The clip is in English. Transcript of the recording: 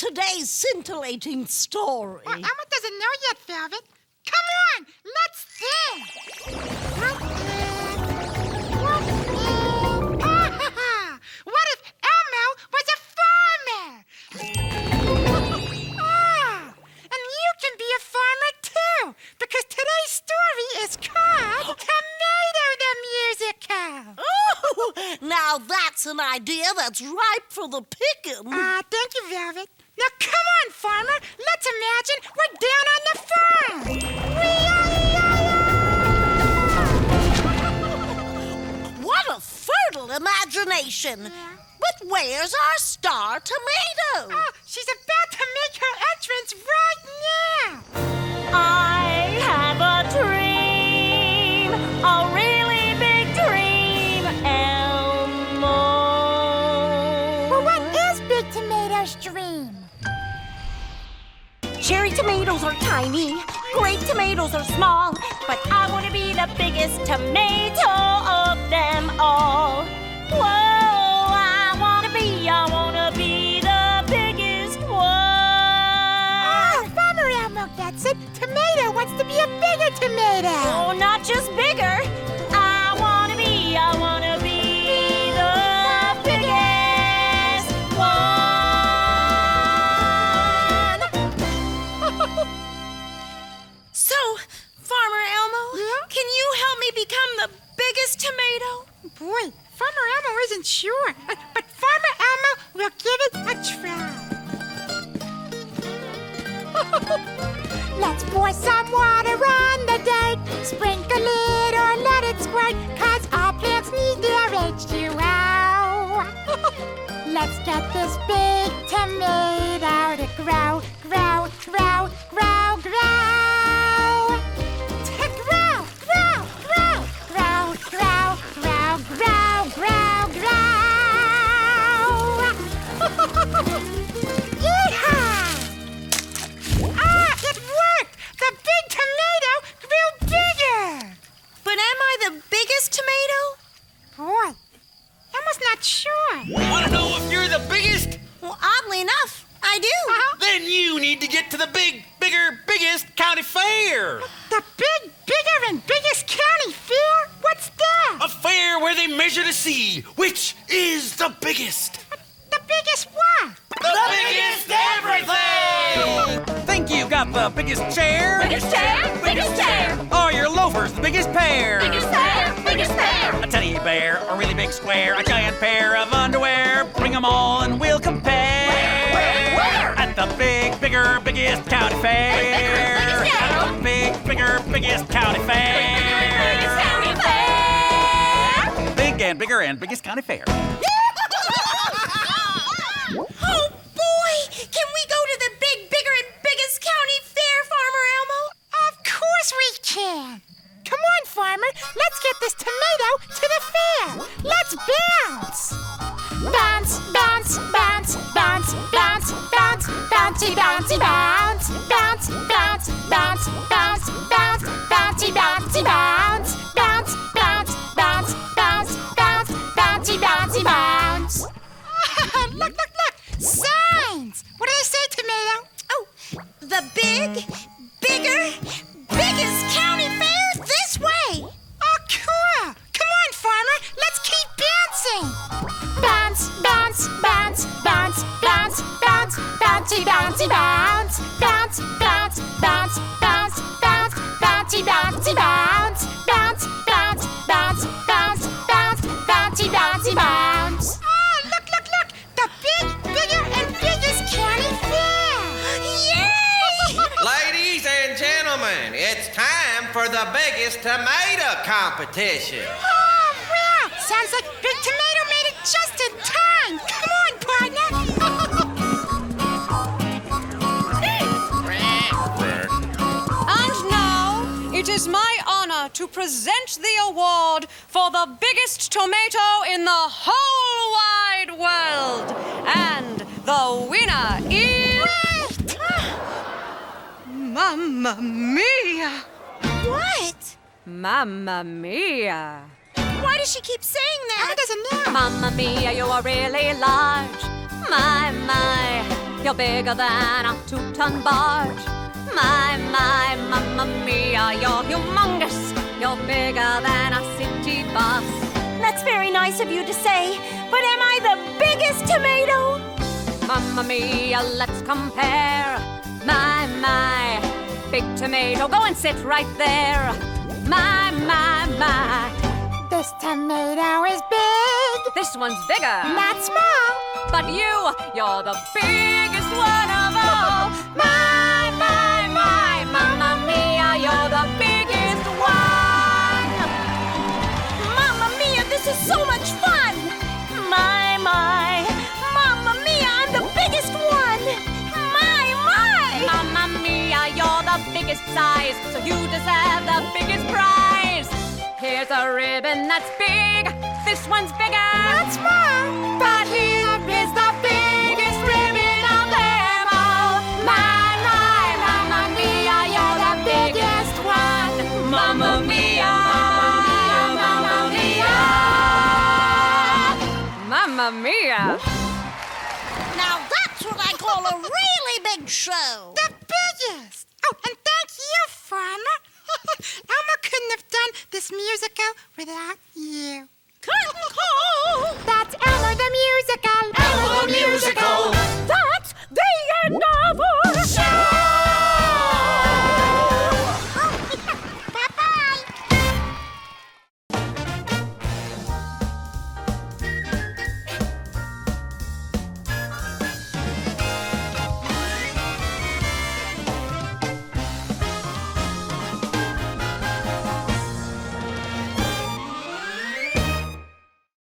today's scintillating story? Well, Elmo doesn't know yet, Velvet. Come on, let's sing. What if Elmo was a farmer? And you can be a farmer too, because today's story is called Tomato the Musical. Oh, now that's an idea that's ripe for the picking. Thank you, Velvet. Now come on, farmer. Let's imagine we're down on the farm. What a fertile imagination. But where's our star tomato? Oh, she's about to make her entrance right now. I have a dream, a really big dream, Elmo. Well, what is Big Tomato's dream? Cherry tomatoes are tiny, grape tomatoes are small, but I want to be the biggest tomato of them all. Whoa, I want to be the biggest one. Oh, Farmer Elmo gets it. Tomato wants to be a bigger tomato. Oh, not just bigger. I want to be the biggest one. So, Farmer Elmo, Yeah? can you help me become the biggest tomato? Boy, Farmer Elmo isn't sure, but Farmer Elmo will give it a try. Let's pour some water on the dirt, sprinkle it or let it squirt, 'cause all plants need their H2O. Let's get this big tomato to grow, grow, grow, grow, grow. To grow, grow, grow, grow, grow, grow, grow, grow, grow. Yeehaw! It worked! The big tomato grew bigger! But am I the biggest tomato? Boy, Elmo's not sure. Want to know if you're the biggest? Well, oddly enough, I do. Then you need to get to the biggest county fair. The bigger and biggest county fair? What's that? A fair where they measure to see which is the biggest. The biggest what? The biggest everything! Think you got the biggest chair? Biggest chair, biggest chair, Are your loafers the biggest pair? biggest pair, biggest pair. A teddy bear, a really big square, a giant pair of underwear. Bring them all and we'll compare. Where? At the bigger, biggest county fair. biggest At the bigger, biggest county fair. Biggest county fair. Big and bigger and biggest county fair. Oh, boy! Can we go to the bigger and biggest county fair, Farmer Elmo? Of course we can. Come on, farmer. Let's get this tomato to the fair. Let's bounce. Bounce, bounce, bounce, bounce, bounce, bounce, bouncy, bouncy, bounce. Bounce, bounce, bounce, bounce, bounce, bouncy, bouncy, bounce. Bounce, bounce, bounce, bounce, bounce, bouncy, bouncy, bounce. Look! Signs! What do they say, Tomato? Oh, the biggest county fair this way. Oh, cool! Come on, farmer. Let's keep bouncing. Bounce, bounce, bounce, bounce, bounce, bounce, bouncy, bouncy, bounce. Bounce, bounce, bounce, bounce, bounce, bouncy, bouncy, bounce. Bounce, bounce, bounce, bounce, bounce, bouncy, bouncy, bounce. Oh, look! The bigger and biggest county fair. Yay! Ladies and gentlemen, it's time for the biggest tomato competition. Oh, wow! Sounds like Big Tomato made it just in time. Come on, partner. And now, it is my honor to present the award for the biggest tomato in the whole wide world. And the winner is... Mamma mia! What? Mamma mia! Why does she keep saying that? Elmo doesn't know. Mamma mia, you are really large. My, You're bigger than a 2-ton barge. My, Mamma Mia, you're humongous. You're bigger than a city bus. That's very nice of you to say, but am I the biggest tomato? Mamma Mia, let's compare. My, big tomato, go and sit right there. My. This tomato is big. This one's bigger. Not small. But you're the biggest one of all. My, Mamma Mia, you're the biggest one. Mamma Mia, this is so much fun. My, Mamma Mia, I'm the biggest one. My. Mamma Mia, you're the biggest size, so you deserve the biggest prize. Here's a ribbon that's big. This one's bigger. Not small. But here is the biggest ribbon of them all. My, Mamma Mia, you're the biggest one. Mamma Mia, Mamma Mia, Mamma Mia. Now that's what I call a really big show. The biggest. Oh, and thank you, Farmer. Elmo couldn't have done this musical without you. That's Elmo the Musical. Elmo the Musical. That's the end of